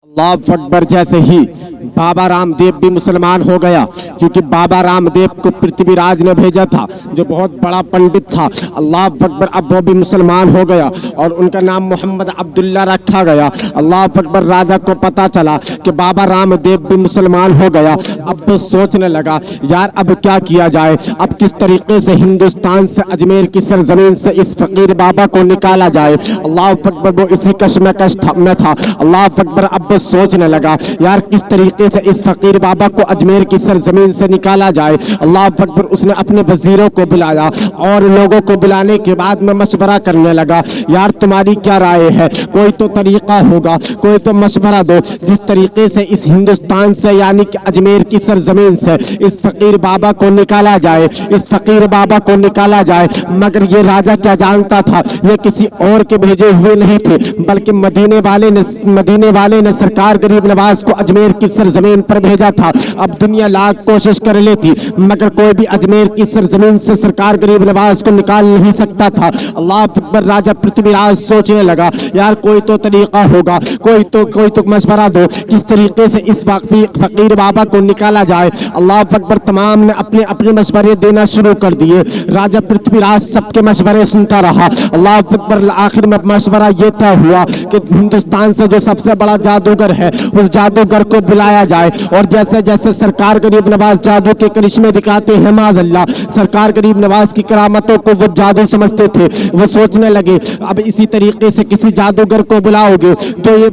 अल्लाह अकबर। जैसे ही बाबा रामदेव भी मुसलमान हो गया, क्योंकि बाबा रामदेव को पृथ्वीराज ने भेजा था जो बहुत बड़ा पंडित था। अल्लाह अकबर, अब वो भी मुसलमान हो गया और उनका नाम मोहम्मद अब्दुल्ला रखा गया। अल्लाह अकबर, राजा को पता चला कि बाबा रामदेव भी मुसलमान हो गया। अब वो सोचने लगा, यार अब क्या किया जाए, अब किस तरीके से हिंदुस्तान से, अजमेर की सरजमीन से इस फकीर बाबा को निकाला जाए। अल्लाह अकबर, वो इसी कश्मकश में था। अल्लाह अकबर, अब सोचने लगा, यार किस तरीके से इस फकीर बाबा को अजमेर की सरजमीन से निकाला जाए। अल्लाह अकबर, उसने अपने वजीरों को बुलाया और लोगों को बुलाने के बाद में मशवरा करने लगा, यार तुम्हारी क्या राय है, कोई तो तरीका होगा, कोई तो मशवरा दो जिस तरीके से इस हिंदुस्तान से, यानी कि अजमेर की सरजमीन से इस फकीर बाबा को निकाला जाए, इस फकीर बाबा को निकाला जाए। मगर ये राजा क्या जानता था, ये किसी और के भेजे हुए नहीं थे, बल्कि मदीने वाले ने सरकार गरीब नवाज को अजमेर की सरजमीन पर भेजा था। अब दुनिया लाख कोशिश कर लेती मगर कोई भी अजमेर की सरजमीन से सरकार गरीब नवाज को निकाल नहीं सकता था। अल्लाह अकबर, राजा पृथ्वीराज सोचने लगा, यार कोई तो तरीका होगा, कोई तो मशवरा दो किस तरीके से इस फकीर बाबा को निकाला जाए। अल्लाह अकबर, तमाम ने अपने अपने मशवरे देना शुरू कर दिए। राजा पृथ्वीराज सबके मशवरे सुनता रहा। अल्लाह अकबर, आखिर में मशवरा ये तय हुआ कि हिंदुस्तान से जो सबसे बड़ा जादूगर है उस जादूगर को बुलाया जाए। और जैसे जैसे सरकार गरीब नवाज जादू के करिश्मे दिखाते हैं, माज़अल्लाह, सरकार गरीब नवाज की करामतों को वो जादू समझते थे। वो सोचने लगे, अब इसी तरीके से किसी जादूगर को बुलाओगे तो ये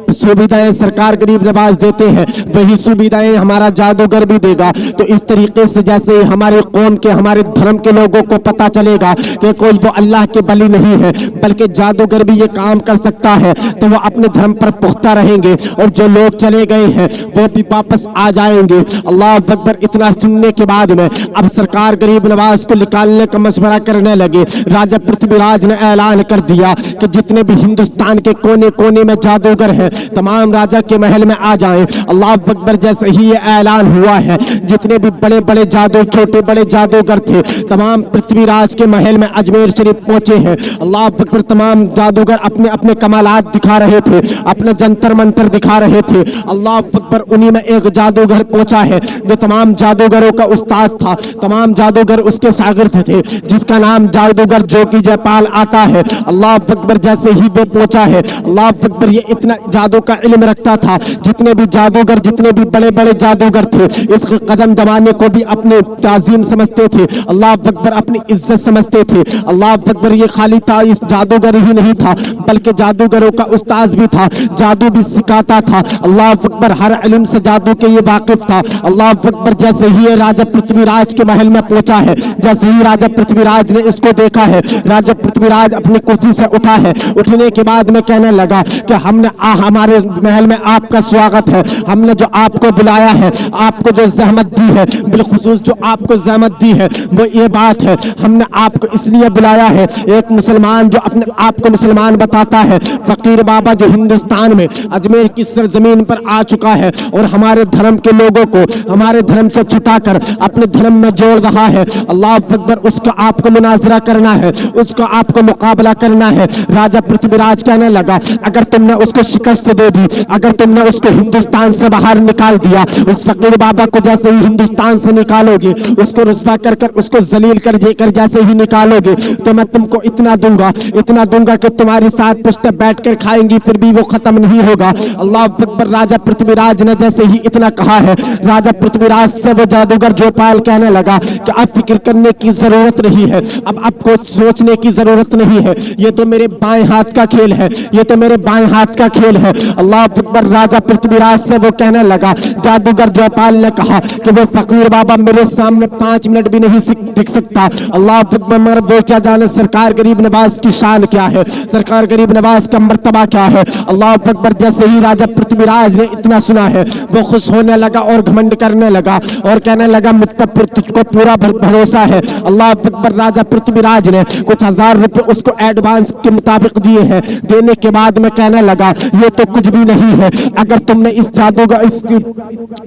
सुविधाएं सरकार गरीब नवाज देते हैं, वही सुविधाएं हमारा जादूगर भी देगा। तो इस तरीके से जैसे हमारे कौम के, हमारे धर्म के लोगों को पता चलेगा कि कोई वो अल्लाह के बली नहीं है बल्कि जादूगर भी ये काम कर सकता है, तो वो अपने धर्म पर पुख्ता रहेंगे और जो लोग चले गए हैं वो भी वापस आ जाएंगे। अल्लाह अकबर, इतना सुनने के बाद में अब सरकार गरीब नवाज को निकालने का मशवरा करने लगे। राजा पृथ्वीराज ने ऐलान कर दिया कि जितने भी हिंदुस्तान के कोने कोने में जादूगर हैं तमाम राजा के महल में आ जाएं। अल्लाह अकबर, जैसे ही ये ऐलान हुआ है, जितने भी बड़े बड़े छोटे बड़े जादूगर थे तमाम पृथ्वीराज के महल में अजमेर शरीफ पहुंचे हैं। अल्लाह अकबर, तमाम जादूगर अपने अपने कमालात दिखा रहे थे, अपने जंतर मंतर दिखा रहे थे। अल्लाह अकबर, उन्हीं में एक जादूगर पहुंचा है जो तमाम जादूगरों का उस्ताद था, तमाम जादूगर उसके शागिर्द थे, जिसका नाम जादूगर जोगी जयपाल आता है। अल्लाह अकबर, जैसे ही वो पहुंचा है, अल्लाह अकबर, ये इतना जादू का इल्म रखता था, जितने भी जादूगर, जितने भी बड़े बड़े जादूगर थे इस कदम जमाने को भी अपने ताजीम समझते थे। अल्लाह अकबर, अपनी इज्जत समझते थे। अल्लाह अकबर, ये खाली था इस जादूगर ही नहीं था बल्कि जादूगरों का उस्ताद भी था, जादू भी सिखाता था। अल्लाह अकबर, हर इल्म से जादू के ये वाकिफ था। अल्लाह अकबर, जैसे ही राजा पृथ्वीराज के महल में पहुंचा है, जैसे ही राजा पृथ्वीराज ने इसको देखा है, राजा पृथ्वीराज अपनी कुर्सी से उठा है। उठने के बाद में कहने लगा कि हमने हमारे महल में आपका स्वागत है, हमने जो आपको बुलाया है, आपको जो जहमत दी है, बिलखुसूस जो आपको जहमत दी है वो ये बात है, हमने आपको इसलिए बुलाया है, एक मुसलमान जो अपने आप को मुसलमान बताता है, फकीर बाबा जो हिंदुस्तान में अजमेर की सरजमीन पर आ चुका है और हमारे धर्म के लोगों को हमारे धर्म से छुटाकर अपने धर्म में जोड़ रहा है। अल्लाह अकबर, उसका आपको मुनाजरा करना है, उसका आपको मुकाबला करना है। राजा पृथ्वीराज कहने लगा, अगर तुमने उसको शिकस्त दे दी, अगर तुमने उसको हिंदुस्तान से बाहर निकाल दिया, उस फकीर बाबा को जैसे ही हिंदुस्तान से निकालोगे, उसको रुस्वा कर उसको जलील कर देकर जैसे ही निकालोगे, तो मैं तुमको इतना दूंगा कि तुम्हारी साथ पुश्ते बैठ कर खाएंगी फिर भी वो खत्म नहीं होगा। अल्लाह अकबर, राजा पृथ्वीराज ने जैसे ही इतना कहा है, राजा पृथ्वीराज से वो जादूगर जोपाल कहने लगा कि अब फिक्र करने की जरूरत नहीं है, अब आपको सोचने की जरूरत नहीं है, ये तो मेरे बाएं हाथ का खेल है, ये तो मेरे बाएं हाथ का खेल है। अल्लाह अकबर, राजा पृथ्वीराज से वो कहने लगा, जादूगर जयपाल ने कहा कि वो फकीर बाबा मेरे सामने 5 मिनट भी नहीं टिक सकता। अल्लाह अकबर, मगर वो क्या जाने सरकार गरीब नवाज की शान क्या है, सरकार गरीब नवाज का मर्तबा क्या है। अल्लाह अकबर, जैसे ही राजा पृथ्वीराज ने इतना सुना है वो खुश होने लगा और घमंड करने लगा और कहने लगा, मुझ पर तुझको पूरा भरोसा है। अल्लाह अकबर, राजा पृथ्वीराज ने कुछ 1000 रुपए उसको एडवांस के मुताबिक दिए हैं। देने के बाद में कहने लगा, ये तो कुछ भी नहीं है। अगर तुमने इस जादूगर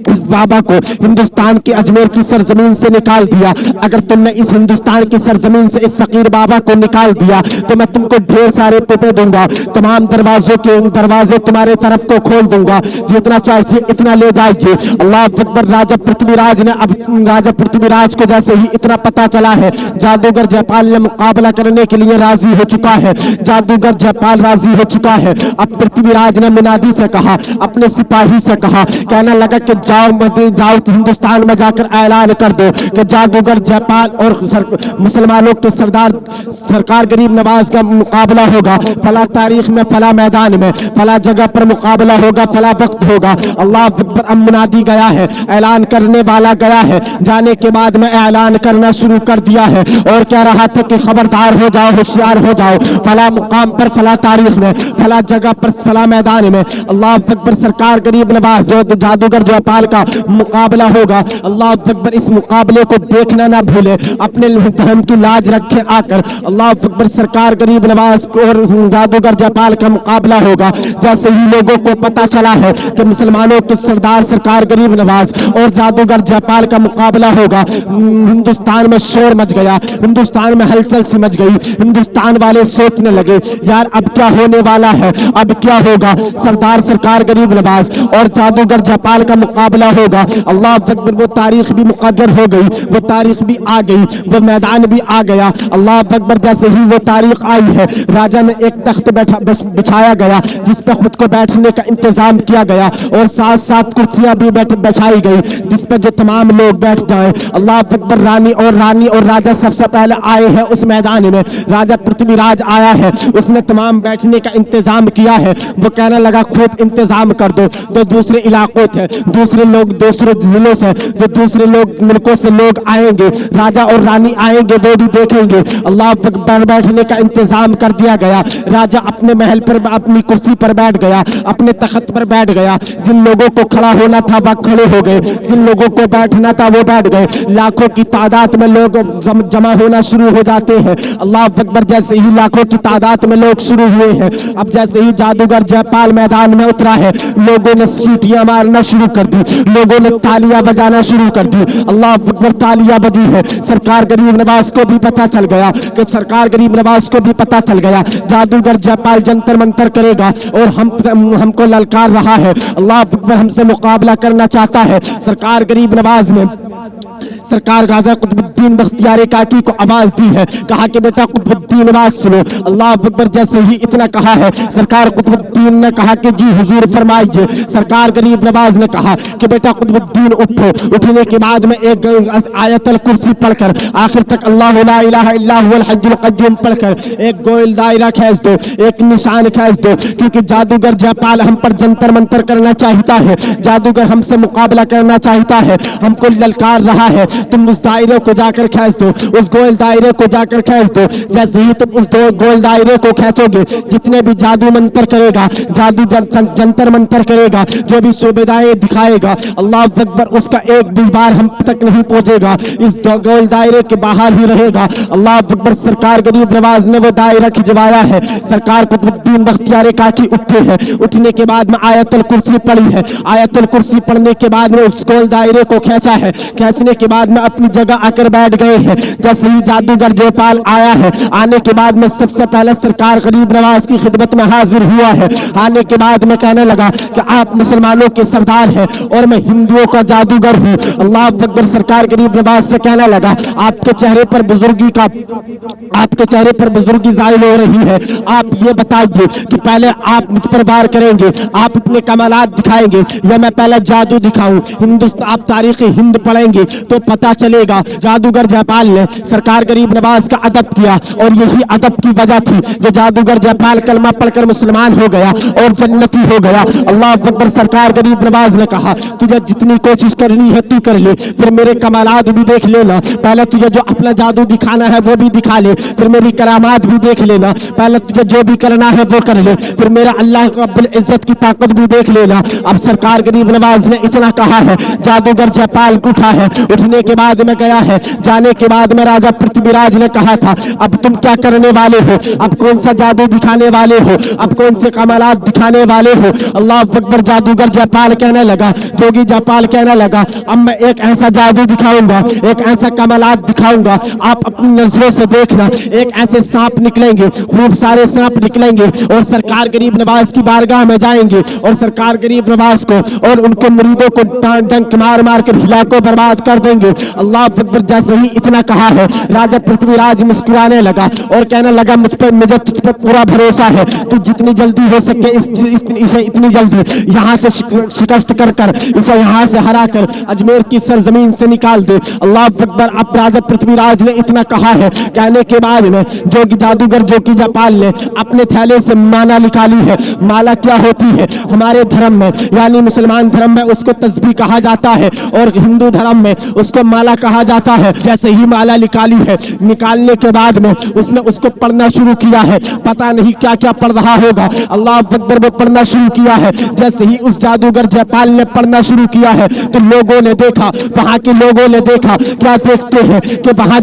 इस बाबा को हिंदुस्तान के अजमेर की सरजमीन से निकाल दिया, अगर तुमने इस हिंदुस्तान की सरजमीन से इस फकीर बाबा को निकाल दिया, तो मैं तुमको ढेर सारे रुपए दूंगा, तमाम दरवाजे तुम्हारे तरफ को खोल दूंगा, जितना चाहिए इतना ले जाइए। अल्लाह अकबर। राजा पृथ्वीराज ने अब राजा पृथ्वीराज को जैसे ही इतना पता चला है जादूगर जयपाल ने मुकाबला करने के लिए राजी हो चुका है, जादूगर जयपाल राजी हो चुका है। अब पृथ्वीराज ने मुनादी से कहा, अपने सिपाही से कहा, कहने लगा कि जाओ हिंदुस्तान में जाकर ऐलान कर दो कि जादूगर जयपाल और मुसलमानों के सरकार गरीब नवाज का मुकाबला होगा, फला तारीख में, फला मैदान में, फला जगह पर मुकाबला होगा, फला वक्त होगा। अल्लाह अकबर। अब मुनादी गया है, ऐलान करने वाला गया है, जाने के बाद में ऐलान करना शुरू कर दिया है और कह रहा था कि खबरदार हो जाओ, होशियार हो जाओ, फला मुकाम पर, फला तारीख में, फला जगह पर, फला मैदान में अल्लाह अकबर सरकार गरीब नवाज जो जादूगर जयपाल का मुकाबला होगा। अल्लाह अकबर। इस मुकाबले को देखना ना भूले, अपने धर्म की लाज रखे आकर। अल्लाह अकबर। सरकार गरीब नवाज और जादूगर जयपाल का मुकाबला होगा। जैसे ही लोगों को पता चला है कि मुसलमानों के सरदार सरकार गरीब नवाज और जादूगर जयपाल का मुकाबला होगा, हिंदुस्तान में शोर मच गया, हिंदुस्तान में हलचल सी मच गई। हिंदुस्तान वाले सोचने लगे, यार अब क्या होने वाला है, अब क्या होगा। सरदार सरकार गरीब नवाज और जादूगर जयपाल का मुकाबला होगा। अल्लाह अकबर। वो तारीख भी मुकद्दर हो गई, वो तारीख भी आ गई, वो मैदान भी आ गया। अल्लाह अकबर। जैसे ही वो तारीख आई है, राजा ने एक तख्त बिछाया गया जिस पर खुद को बैठने का इंतजाम किया गया और साथ साथ कुर्सियां भी बिछाई गई जिस पर जो तमाम लोग बैठ जाए। अल्लाह अकबर। रानी और राजा सबसे पहले आए हैं उस मैदान में। राजा पृथ्वीराज आया है, उसने तमाम बैठने का इंतजाम किया है। वो कहने लगा खूब इंतजाम कर दो। तो दूसरे इलाकों से, दूसरे लोग, दूसरे जिलों से, जो दूसरे लोग मुल्कों से लोग आएंगे, राजा और रानी आएंगे, वो भी देखेंगे। अल्लाह अकबर। बैठने का इंतजाम कर दिया गया। राजा अपने महल पर अपनी कुर्सी पर बैठ गया, अपने तख्त पर बैठ गया। जिन लोगों को खड़ा होना था वह खड़े हो गए, जिन लोगों को बैठना था वो बैठ गए। लाखों की तादाद में लोग जमा होना शुरू हो जाते हैं। अल्लाह अकबर। जैसे ही लाखों की तादाद में लोग शुरू हुए हैं, अब जैसे ही जादूगर जयपाल मैदान में उतरा है, लोगों ने सीटियां मारना शुरू कर दी, लोगों ने तालियां बजाना शुरू कर दी। अल्लाह अकबर। तालियां बजी है। सरकार गरीब नवाज को भी पता चल गया कि सरकार गरीब नवाज को भी पता चल गया जादूगर जयपाल जंतर मंतर करेगा और हमको ललकार रहा है। अल्लाह अकबर। हमसे मुकाबला करना चाहता है। सरकार गरीब नवाज ने सरकार गाजा कुतुबुद्दीन बख्तियार काकी को आवाज दी है, कहा कि बेटा कुतुबुद्दीन आवाज सुनो। अल्लाह अकबर। जैसे ही इतना कहा है, सरकार कुतुबुद्दीन ने कहा कि जी हुजूर फरमाइए। सरकार गरीब नवाज ने कहा कि बेटा कुतुबुद्दीन उठो। उठने के बाद में एक आयतल कुर्सी पढ़कर आखिर तक अल्लाह ला इलाहा इल्ला हुवल हय्युल क़य्यूम पढ़कर एक गोल दायरा खींच दो, एक निशान खींच दो, क्योंकि जादूगर जयपाल हम पर जंतर मंतर करना चाहता है, जादूगर हमसे मुकाबला करना चाहता है, हमको ललकार रहा है। तुम उस दायरे को जाकर खींच दो, उस गोल दायरे को जाकर खींच दो। जैसे ही तुम उस गोल दायरे को खींचोगे, जितने भी जादू मंत्र करेगा, जादू जंतर मंतर करेगा, जो भी सुविधाएं दिखाएगा, अल्लाह अकबर, उसका एक भी बार हम तक नहीं पहुंचेगा, इस गोल दायरे के बाहर ही रहेगा। अल्लाह अकबर। सरकार गरीब नवाज ने वो दायरा खिंचवाया है। सरकार कुतुबुद्दीन बख्तियार काकी उठे हैं। उठने के बाद में आयतुल कुर्सी पढ़ी है। आयतुल कुर्सी पढ़ने के बाद में उस गोल दायरे को खींचा है। खींचने के बाद में अपनी जगह आकर बैठ गए हैं। जैसे ही जादूगर जयपाल आया है, आने के बाद में सबसे पहले सरकार गरीब नवाज की खिदमत में हाजिर हुआ है। आने के बाद में कहने लगा कि आप मुसलमानों के सरदार हैं और मैं हिंदुओं का जादूगर हूँ। अल्लाह अकबर। सरकार गरीब नवाज से कहने लगा आपके चेहरे पर बुजुर्गी जाहिर हो रही है। आप ये बताइए कि पहले आप मुझ पर वार करेंगे, आप अपने कमालात दिखाएंगे या मैं पहले जादू दिखाऊं? हिंदुस्तान आप तारीख हिंद पढ़ेंगे तो पता चलेगा। जादूगर जयपाल ने सरकार गरीब नवाज का अदब किया और यही अदब की वजह थी जो जादूगर जयपाल कलमा पढ़कर मुसलमान हो गया और जन्नती हो गया। अल्लाह अकबर। सरकार गरीब नवाज ने कहा तुझे जितनी कोशिश करनी है तू कर ले, फिर मेरे कमालात भी देख लेना। पहले तुझे जो अपना जादू दिखाना है वो भी दिखा ले, फिर मेरी करामात भी देख लेना। पहले तुझे जो भी करना है वो कर ले, फिर मेरा अल्लाह रब्बुल इज्जत की ताकत भी देख लेना। अब सरकार गरीब नवाज ने इतना कहा है, जादूगर जयपाल उठा है। उठने उठने के बाद में गया है। जाने के बाद में राजा पृथ्वीराज ने कहा था, अब तुम क्या करने वाले हो, अब कौन सा जादू दिखाने वाले हो, अब कौन से कमालात दिखाने वाले हो। अल्लाह अकबर। जादूगर जयपाल कहने लगा, जोगी जयपाल कहने लगा, अब मैं एक ऐसा जादू दिखाऊंगा, एक ऐसा कमालात दिखाऊंगा, आप अपनी नजरों से देखना। एक ऐसे सांप निकलेंगे, खूब सारे सांप निकलेंगे और सरकार गरीब नवाज की बारगाह में जाएंगे और सरकार गरीब नवाज को और उनके मुरीदों को डंक मार मार कर हिला को बर्बाद कर देंगे। अल्लाह अकबर। जैसे ही इतना कहा है, राजा पृथ्वीराज मुस्कुराने लगा और कहने लगा, मुझे तुझ पर पूरा भरोसा है, तू जितनी जल्दी हो सके इसे इतनी जल्दी यहाँ से शिकस्त कर कर इसे यहाँ से हरा कर अजमेर की सरजमीन से निकाल दे। अल्लाह अकबर। अब राजा पृथ्वीराज ने इतना कहा है, कहने के बाद में जो जादूगर जोगी जयपाल ने अपने थैले से माला निकाली है। माला क्या होती है हमारे धर्म में, यानी मुसलमान धर्म में उसको तस्बीह कहा जाता है और हिंदू धर्म में उसको माला कहा जाता है। जैसे ही माला निकाली है, निकालने के बाद में उसने उसको पढ़ना शुरू किया है। पता नहीं क्या क्या पढ़ रहा होगा। अल्लाह अकबर। वो पढ़ना शुरू किया है। जैसे ही उस जादूगर जयपाल ने पढ़ना शुरू किया है तो लोगों ने देखा, वहां के लोगों ने देखा, क्या देखते हैं कि वहां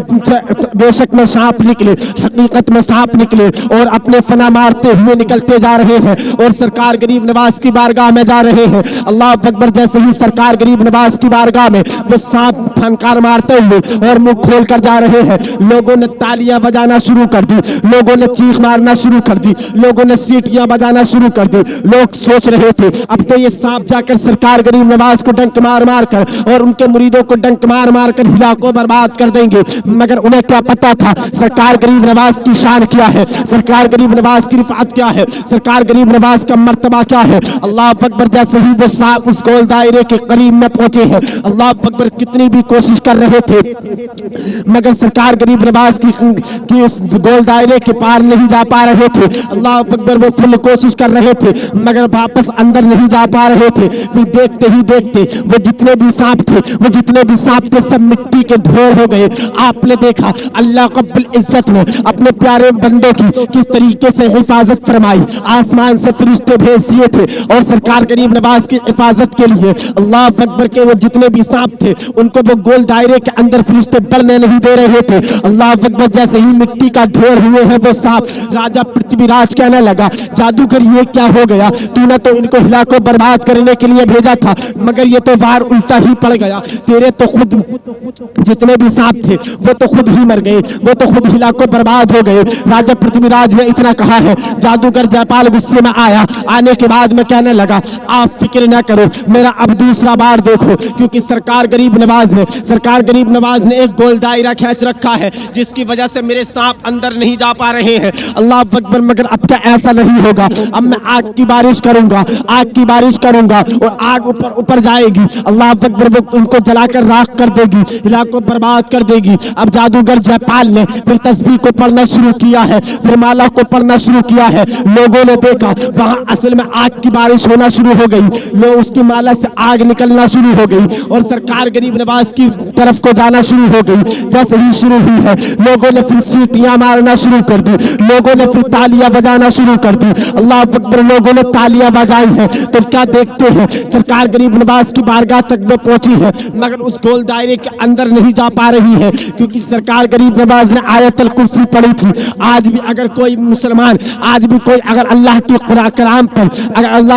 बेशक में सांप निकले, हकीकत में सांप निकले और अपने फना मारते हुए निकलते जा रहे हैं और सरकार गरीब नवाज की बारगाह में जा रहे हैं। अल्लाह अकबर। जैसे ही सरकार गरीब नवाज की बारगाह में वो सांप फनकार मारते हुए और मुंह खोल कर जा रहे हैं, लोगों ने तालियां बजाना शुरू कर दी, लोगों ने चीख मारना शुरू कर दी, लोगों ने सीटियां बजाना शुरू कर दी। लोग सोच रहे थे अब तो ये सांप जाकर सरकार गरीब नवाज को डंक मार मार कर और उनके मुरीदों को डंक मार मार कर हिला को बर्बाद कर देंगे। मगर उन्हें क्या पता था सरकार गरीब नवाज की शान क्या है, सरकार गरीब नवाज की रिफात क्या है, सरकार गरीब नवाज का मर्तबा क्या है। अल्लाह अकबर। जैसे ही वो सांप उस गोल दायरे के करीब में पहुंचे हैं, अल्लाह अकबर कितनी भी कोशिश कर रहे थे मगर सरकार गरीब नवाज की उस गोल दायरे के पार नहीं जा पा रहे थे। अल्लाह अकबर। वो फुल कोशिश कर रहे थे मगर वापस अंदर नहीं जा पा रहे थे। फिर देखते ही देखते वो जितने भी सांप थे, वो जितने भी सांप थे, सब मिट्टी के ढेर हो गए। आपने देखा अल्लाह रब्बुल इज्जत ने अपने प्यारे बंदों की किस तरीके से हिफाजत फरमाई। आसमान से फरिश्ते भेज दिए थे और सरकार गरीब नवाज की हिफाजत के लिए अल्लाह अकबर के वो जितने भी सांप थे उनको वो गोल दायरे के अंदर फरिश्ते बढ़ने नहीं दे रहे थे। अल्लाह अकबर। जैसे ही मिट्टी का ढेर हुए हैं वो सांप, राजा पृथ्वीराज कहने लगा, जादूगर ये क्या हो गया, तूने तो इनको हिला को बर्बाद करने के लिए भेजा था मगर ये तो वार उल्टा ही पड़ गया। तेरे तो खुद जितने भी सांप थे वो तो खुद ही मर गए, वो तो खुद हिला को बर्बाद हो गए। राजा पृथ्वीराज ने इतना कहा है। जादूगर जयपाल गुस्से में आया। आने के बाद में कहने लगा, आप फिक्र ना करो, मेरा अब दूसरा बार देखो, क्योंकि सरकार गरीब नवाज ने एक गोल दायरा खींच रखा है जिसकी वजह से मेरे सांप अंदर नहीं जा पा रहे हैं। अल्लाह अकबर। मगर अब क्या ऐसा नहीं होगा, अब मैं आग की बारिश करूंगा, आग की बारिश करूंगा और आग ऊपर ऊपर जाएगी। अल्लाह अकबर। वो उनको जलाकर राख कर देगी, इलाकों बर्बाद कर देगी। अब जादूगर जयपाल ने फिर तस्बीह को पढ़ना शुरू किया है, फिर माला को पढ़ना शुरू किया है। लोगों ने देखा वहां असल में आग की बारिश होना शुरू हो गई, लोग उसकी माला से आग निकलना शुरू हो गई और सरकार गरीब नवाज की तरफ को जाना शुरू हो गई। जैसे ही शुरू हुई है लोगों ने फिर सीटियां मारना शुरू कर दी, लोगों ने फिर तालियां बजाना शुरू कर दी। अल्लाह अकबर। लोगों ने तालियां बजाई हैं तो क्या देखते हैं सरकार गरीब नवाज की बारगाह तक वो पहुंची है मगर उस गोल दायरे के अंदर नहीं जा पा रही है क्योंकि सरकार गरीब नवाज ने आयतुल कुर्सी पढ़ी थी। आज भी अगर कोई मुसलमान, आज भी कोई अगर अल्लाह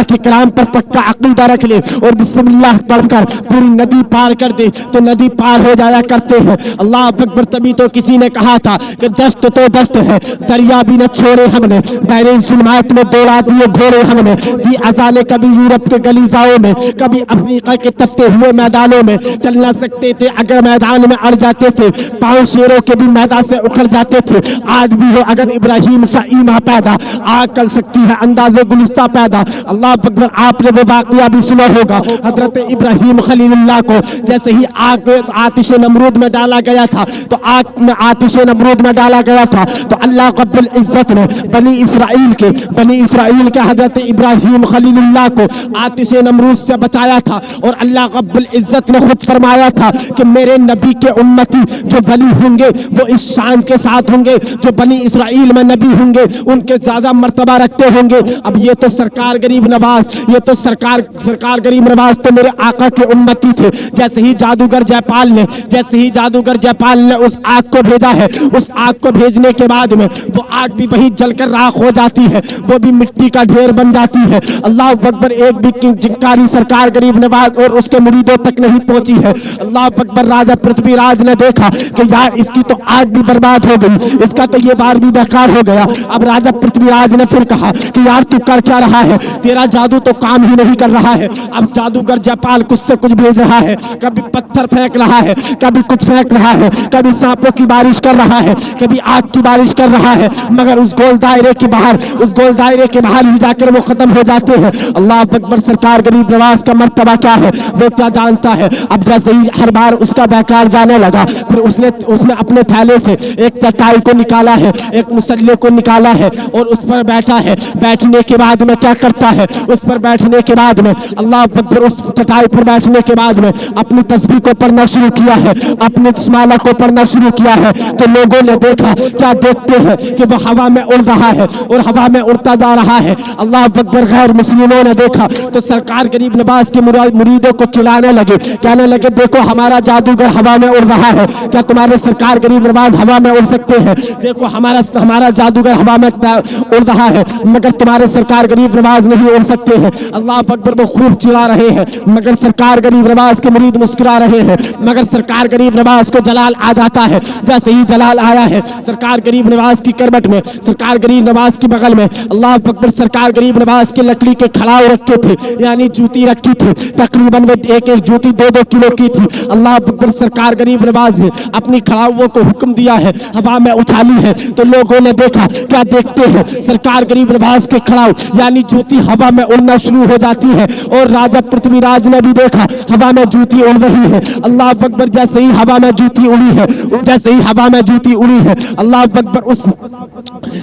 के कलाम पर पक्का अकीदा रख ले और बिस्मिल्लाह पढ़कर पूरी नदी पार कर दे तो नदी पार हो जाया करते हैं। अल्लाह अकबर। तभी तो किसी ने कहा था कि दस्त तो दस्त है, दरिया भी न छोड़े हमने, बहरे जुल्मात में दौड़ा दिए घोड़े हमने, दी अजाने कभी यूरोप के गलीजाओं में, कभी अफ्रीका के तपते हुए मैदानों में। चल ना सकते थे अगर मैदान में अड़ जाते थे, पांव शेरों के भी मैदान से उखड़ जाते थे। आज भी हो अगर इब्राहिम सा ईमा पैदा, आग कर सकती है अंदाजे गुलिस्ता पैदा। अल्लाह अकबर। आपने वो वाकया भी सुना होगा, हजरत इब्राहिम खलीलुल्लाह को जैसे ही आग आतिश नमरूद में डाला गया था तो आग में आतिश नमरूद में डाला गया था तो अल्लाह रब्बुल इज्जत ने बनी इसराइल के हजरत इब्राहिम खलीलुल्लाह को आतिश नमरूद से बचाया था और अल्लाह रब्बुल इज्जत ने खुद फरमाया था कि मेरे नबी के उम्मती जो वली होंगे वो इस शान के साथ होंगे, जो बनी इसराइल में नबी होंगे उनके ज्यादा मर्तबा रखते होंगे। अब ये तो सरकार गरीब नवाज, ये तो सरकार गरीब नवाज तो मेरे आका के उम्मती थे। जैसे ही जादूगर जयपाल ने, जैसे ही जादूगर जयपाल ने उस आग को भेजा है, उस आग को भेजने के बाद में वो आग भी वहीं जलकर राख हो जाती है, वो भी मिट्टी का ढेर बन जाती है। अल्लाह अकबर, एक भी चिंगारी सरकार गरीब नवाज और उसके मुरीदों तक नहीं पहुंची है। अल्लाह अकबर, राजा पृथ्वीराज ने देखा कि यार इसकी तो आग भी बर्बाद हो गई, इसका तो ये वार भी बेकार हो गया। अब राजा पृथ्वीराज ने फिर कहा कि यार तू कर क्या रहा है, तेरा जादू तो काम ही नहीं कर रहा है। अब जादूगर जयपाल कुछ से कुछ भेज रहा है, कभी पत्थर फेंक रहा है, कभी कुछ फेंक रहा है, कभी सांपों की बारिश कर रहा है, कभी आग की बारिश कर रहा है, मगर उस गोल दायरे के बाहर, उस गोल दायरे के बाहर ही जाकर वो खत्म हो जाते हैं। अल्लाह अकबर, सरकार गरीब नवाज का मर्तबा क्या है वो क्या जानता है। अब जैसे ही हर बार उसका बेकार जाने लगा, फिर उसने अपने थैले से एक चटाई को निकाला है, एक मुसल्ले को निकाला है और उस पर बैठा है। बैठने के बाद में क्या करता है, उस पर बैठने के बाद में अल्लाह अकबर, उस चटाई पर बैठने के बाद में अपनी तस्बीह को पढ़ना शुरू किया है, अपनी माला को पढ़ना शुरू किया है। तो लोगों ने देखा, क्या देखते हैं कि वो हवा में उड़ रहा है और हवा में उड़ता जा रहा है। अल्लाह अकबर, गैर मुस्लिमों ने देखा तो सरकार गरीब नवाज के मुरीदों को चिल्लाने लगे, कहने लगे देखो हमारा जादूगर हवा में उड़ रहा है, क्या तुम्हारे सरकार गरीब नवाज हवा में उड़ सकते हैं? देखो हमारा जादूगर हवा में उड़ रहा है, मगर तुम्हारे सरकार गरीब नवाज नहीं उड़ सकते हैं। अल्लाह अकबर, वो खूब चिल्ला रहे हैं, मगर सरकार गरीब नवाज के मुरीद मुस्कुरा रहे हैं। मगर सरकार गरीब नवाज को जलाल आ जाता है। जैसे ही जलाल आया है, सरकार गरीब नवाज की करवट में, सरकार गरीब नवाज की बगल में अल्लाह अकबर, सरकार गरीब नवाज के लकड़ी के खड़ाऊ रखे थे, यानी जूती रखी थी। तकरीबन वो एक एक जूती 2-2 किलो की थी। अल्लाह अकबर, सरकार गरीब नवाज ने अपनी खड़ाऊओं को हुक्म दिया है, हवा में उछाली है। तो लोगों ने देखा, क्या देखते हैं, सरकार गरीब नवाज के खड़ाऊ यानी जूती हवा में उड़ना शुरू हो जाती है। और राजा पृथ्वीराज ने भी देखा हवा में जूती उड़ रही है। अल्लाह अकबर, जैसे ही हवा में जूती उड़ी है, जैसे ही हवा में जूती उड़ी है, अल्लाह अकबर, उस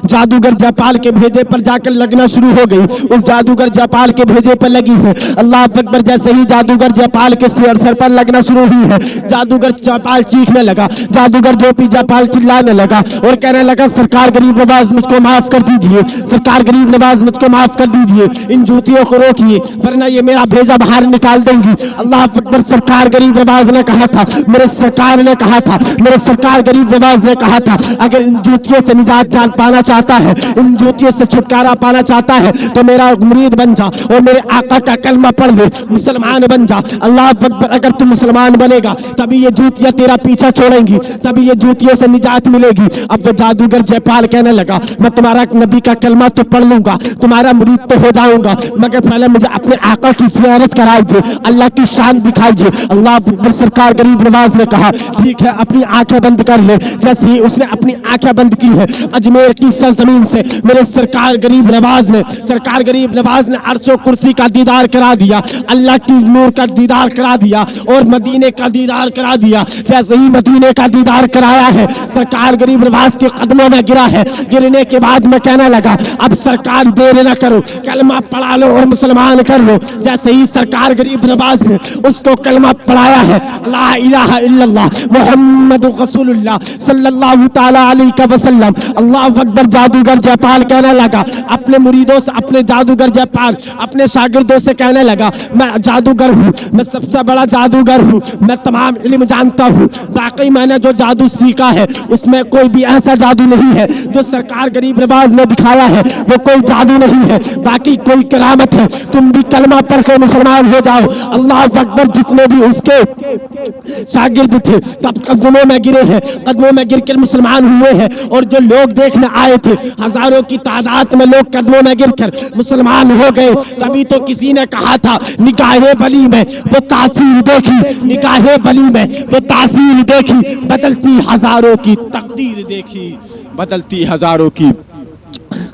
जादूगर जयपाल के भेजे पर जाकर लगना शुरू हो गई। उस जादूगर जयपाल के भेजे पर लगी है। अल्लाह अकबर, जैसे ही जादूगर जयपाल के सर पर लगना शुरू हुई है, जादूगर जयपाल चीखने लगा, जादूगर जयपाल चिल्लाने लगा और कहने लगा सरकार गरीब नवाज मुझको माफ कर दीजिए, सरकार गरीब नवाज मुझको माफ कर दीजिए, इन जूतियों को रोकिए वरना ये मेरा भेजा बाहर निकाल देंगी। अल्लाह अकबर, सरकार गरीब नवाज ने कहा था, मेरे सरकार ने कहा था, मेरे सरकार गरीब नवाज ने कहा था, अगर इन जूतियों से निजात जान पाना चाहता है, इन जूतियों से छुटकारा पाना चाहता है तो मेरा मुरीद बन जा और मेरे आका का कलमा पढ़ ले, मुसलमान बन जा। अल्लाह अकबर, अगर तू मुसलमान बनेगा तभी ये जूतियां तेरा पीछा छोड़ेंगी, तभी ये जूतियों से निजात मिलेगी। अब वो जादूगर जयपाल कहने लगा, मैं तुम्हारा नबी का कलमा तो पढ़ लूंगा, तुम्हारा मुरीद तो हो जाऊंगा, मगर पहले मुझे अपने आका की ज़ियारत कराइए, अल्लाह की शान दिखाइए। अल्लाह अकबर, सरकार गरीब नवाज ने कहा ठीक है, अपनी आंखें बंद कर ले। जैसे ही उसने अपनी आंखें बंद की है, अजमेर की सरजमीन से मेरे सरकार गरीब नवाज ने अर्शो कुर्सी का दीदार करा दिया, अल्लाह की नूर का दीदार करा दिया और मदीने का दीदार करा दिया। जैसे ही मदीने का दीदार कराया है, सरकार गरीब नवाज के कदमों में गिरा है। गिरने के बाद में कहने लगा, अब सरकार देर न करो, कलमा पढ़ा लो और मुसलमान कर लो। जैसे ही सरकार गरीब नवाज ने उसको कलमा पढ़ाया है, ला इलाहा इल्लल्लाह मुहम्मदुर रसूलुल्लाह सल्लल्लाहु तआला अलैहि वसल्लम। अल्लाह अकबर, जादूगर जयपाल कहने लगा अपने मुरीदों से, अपने जादूगर जयपाल अपने शागिर्दों से कहने लगा, मैं जादूगर हूँ, मैं सबसे बड़ा जादूगर हूँ, मैं तमाम इल्म जानता हूँ, बाकी मैंने जो जादू सीखा है उसमें कोई भी ऐसा जादू नहीं है जो सरकार गरीब नवाज ने दिखाया है, वो कोई जादू नहीं है, बाकी कोई करामत है। तुम भी कलमा पढ़ कर मुसलमान हो जाओ। अल्लाह अकबर, जितने भी उसके शागिर्द थे तब कदमों में गिरे हैं, कदमों में गिर कर मुसलमान हुए हैं। और जो लोग देखने आए थे, हजारों की तादाद में लोग कदमों में गिरकर मुसलमान हो गए। तभी तो किसी ने कहा था, निगाहे वली में वो तासीर देखी, निगाहे वली में वो तासीर देखी, बदलती हजारों की तकदीर देखी, बदलती हजारों की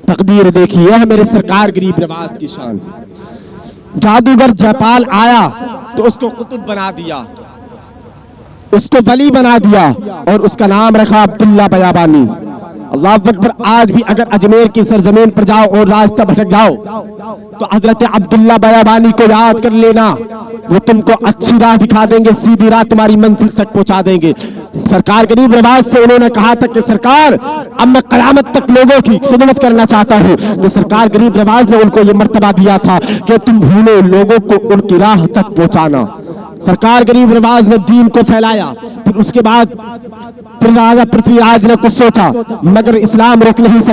तकदीर देखी। यह मेरे सरकार गरीब नवाज की शान। जादूगर जयपाल आया तो उसको कुतुब बना दिया, उसको वली बना दिया और उसका नाम रखा अब्दुल्ला बयाबानी। अल्लाह अकबर, आज भी अगर अजमेर की सरजमीन पर जाओ और रास्ता भटक जाओ तो हजरत अब्दुल्ला बयाबानी को याद कर लेना, वो तुमको अच्छी राह दिखा देंगे, सीधी राह तुम्हारी मंजिल तक पहुंचा देंगे। सरकार गरीब नवाज से उन्होंने कहा था कि सरकार, अब मैं क़यामत तक लोगों की खिदमत करना चाहता हूँ। तो सरकार गरीब नवाज ने उनको ये मर्तबा दिया था कि तुम भूलो लोगों को उनकी राह तक पहुंचाना। सरकार गरीब नवाज ने दीन को फैलाया। फिर उसके बाद फिर राजा पृथ्वीराज ने कुछ सोचा, मगर इस्लाम रुक नहीं सकता।